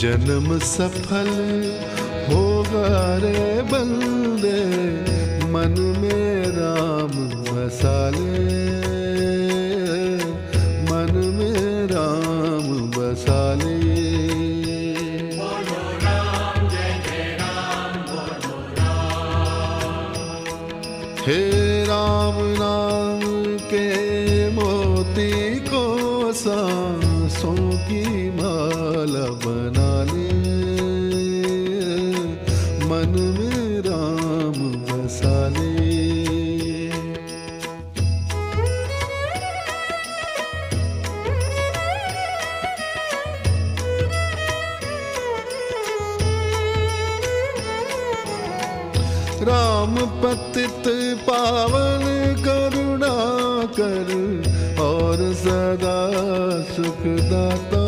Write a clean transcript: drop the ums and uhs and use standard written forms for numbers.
जन्म सफल होगा रे बंदे, मन में राम बसा ले, मन में राम बसा ले। बोलो राम जय जय राम, बोलो राम। हे राम नाम के मोती को सांसों की माला बना ले, मन में राम बसा ले। राम पतित पावन करुणा कर और सदा सुखदाता,